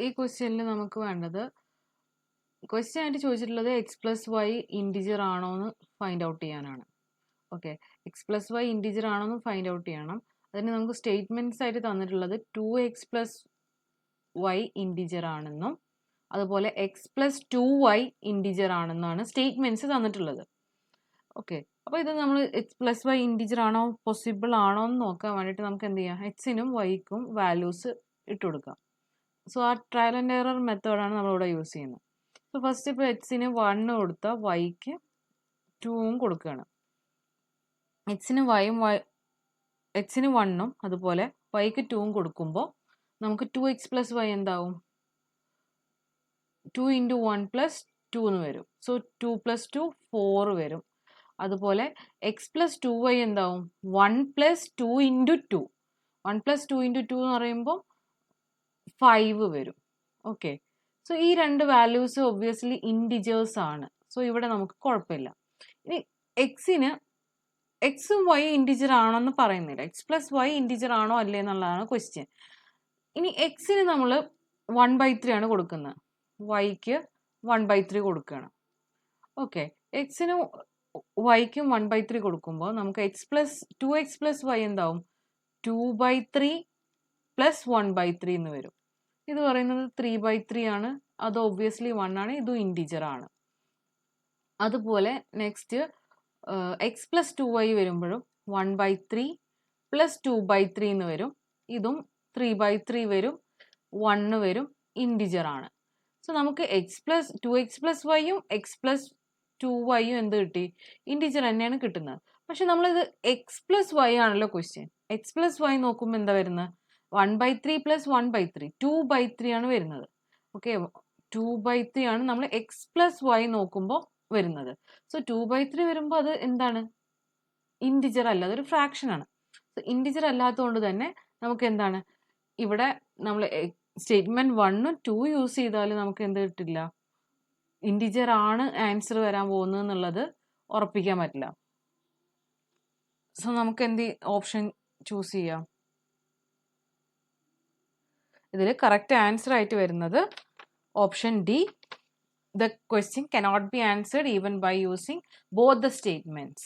ഈ ക്വസ്റ്റ്യനിൽ നമുക്ക് വേണ്ടത് ക്വസ്റ്റ്യൻ ആയിട്ട് ചോദിച്ചിട്ടുള്ളത് എക്സ് പ്ലസ് വൈ ഇൻറ്റിജർ ആണോ എന്ന് ഫൈൻഡ് ഔട്ട് ചെയ്യാനാണ്. Okay, X plus Y integer ആണോ എന്ന് ഫൈൻഡ് ഔട്ട് ചെയ്യണം. അതിന് നമുക്ക് സ്റ്റേറ്റ്മെൻറ്റ്സ് ആയിട്ട് തന്നിട്ടുള്ളത് 2x പ്ലസ് വൈ ഇൻറ്റിജർ ആണെന്നും അതുപോലെ എക്സ് പ്ലസ് 2y ഇൻറ്റിജർ ആണെന്നാണ് സ്റ്റേറ്റ്മെൻറ്റ്സ് തന്നിട്ടുള്ളത്. ഓക്കെ, അപ്പോൾ ഇത് നമ്മൾ എക്സ് പ്ലസ് വൈ ഇൻറ്റിജർ ആണോ പോസിബിൾ ആണോ എന്ന് നോക്കാൻ വേണ്ടിയിട്ട് നമുക്ക് എന്ത് ചെയ്യാം, എക്സിനും വൈക്കും വാല്യൂസ് ഇട്ട് കൊടുക്കാം. സോ ആ ട്രയൽ ആൻഡ് എറർ മെത്തേഡാണ് നമ്മളിവിടെ യൂസ് ചെയ്യുന്നത്. സോ ഫസ്റ്റ് ഇപ്പോൾ എക്സിന് 1 കൊടുത്താൽ വൈക്ക് 2ഉം കൊടുക്കുകയാണ്. എക്സിന് 1ഉം അതുപോലെ വൈക്ക് 2ഉം കൊടുക്കുമ്പോൾ നമുക്ക് 2x പ്ലസ് വൈ എന്താവും, 2 × 1 + 2 എന്ന് വരും. സോ 2 + 2 4 വരും. അതുപോലെ എക്സ് പ്ലസ് 2y എന്താവും, 1 + 2 × 2. 1 + 2 × 2 എന്ന് പറയുമ്പോൾ 5 വരും. ഓക്കെ, സോ ഈ രണ്ട് വാല്യൂസ് ഒബ്വിയസ്ലി ഇൻറ്റിജേഴ്സ് ആണ്. സോ ഇവിടെ നമുക്ക് കുഴപ്പമില്ല. ഇനി എക്സും വൈ ഇൻറ്റിജർ ആണെന്ന് പറയുന്നില്ല. എക്സ് പ്ലസ് വൈ ഇൻറ്റിജർ ആണോ അല്ലേ എന്നുള്ളതാണ് ക്വസ്റ്റ്യൻ. ഇനി എക്സിന് നമ്മൾ 1/3 ആണ് കൊടുക്കുന്നത്, വൈക്ക് 1/3 കൊടുക്കുകയാണ്. ഓക്കെ, എക്സിനും വൈക്കും 1/3 കൊടുക്കുമ്പോൾ നമുക്ക് 2x പ്ലസ് വൈ എന്താവും, 2/3 + 1/3 എന്ന് വരും. ഇത് പറയുന്നത് 3/3 ആണ്. അത് ഒബ്വിയസ്ലി 1 ആണ്. ഇതും ഇൻറ്റിജർ ആണ്. അതുപോലെ നെക്സ്റ്റ് എക്സ് പ്ലസ് 2y വരുമ്പോഴും 1/3 + 2/3 എന്ന് വരും. ഇതും 3/3 വരും, 1 വരും, ഇൻറ്റിജർ ആണ്. സോ നമുക്ക് 2x plus വൈയും X plus 2y എന്ത് കിട്ടി, ഇൻറ്റിജർ തന്നെയാണ് കിട്ടുന്നത്. പക്ഷെ നമ്മളിത് എക്സ് പ്ലസ് വൈ ആണല്ലോ ക്വസ്റ്റ്യൻ. എക്സ് പ്ലസ് വൈ നോക്കുമ്പോൾ എന്താ വരുന്നത്, 1/3 + 1/3 2/3 ആണ് വരുന്നത്. ഓക്കെ, 2/3 ആണ് നമ്മൾ എക്സ് പ്ലസ് വൈ നോക്കുമ്പോൾ വരുന്നത്. സോ 2/3 വരുമ്പോൾ അത് എന്താണ്, ഇൻറ്റിജർ അല്ല, അതൊരു ഫ്രാക്ഷൻ ആണ്. സോ ഇൻറ്റിജർ അല്ലാത്തതുകൊണ്ട് തന്നെ നമുക്ക് എന്താണ്, ഇവിടെ നമ്മൾ സ്റ്റേറ്റ്മെന്റ് 1ഉം 2 യൂസ് ചെയ്താൽ നമുക്ക് എന്ത് കിട്ടില്ല, ഇൻറ്റിജർ ആണ് ആൻസർ വരാൻ പോകുന്നത് എന്നുള്ളത് ഉറപ്പിക്കാൻ പറ്റില്ല. സോ നമുക്ക് എന്ത് ഓപ്ഷൻ ചൂസ് ചെയ്യാം. ഇതിൽ കറക്റ്റ് ആൻസർ ആയിട്ട് വരുന്നത് option D, the question cannot be answered even by using both the statements.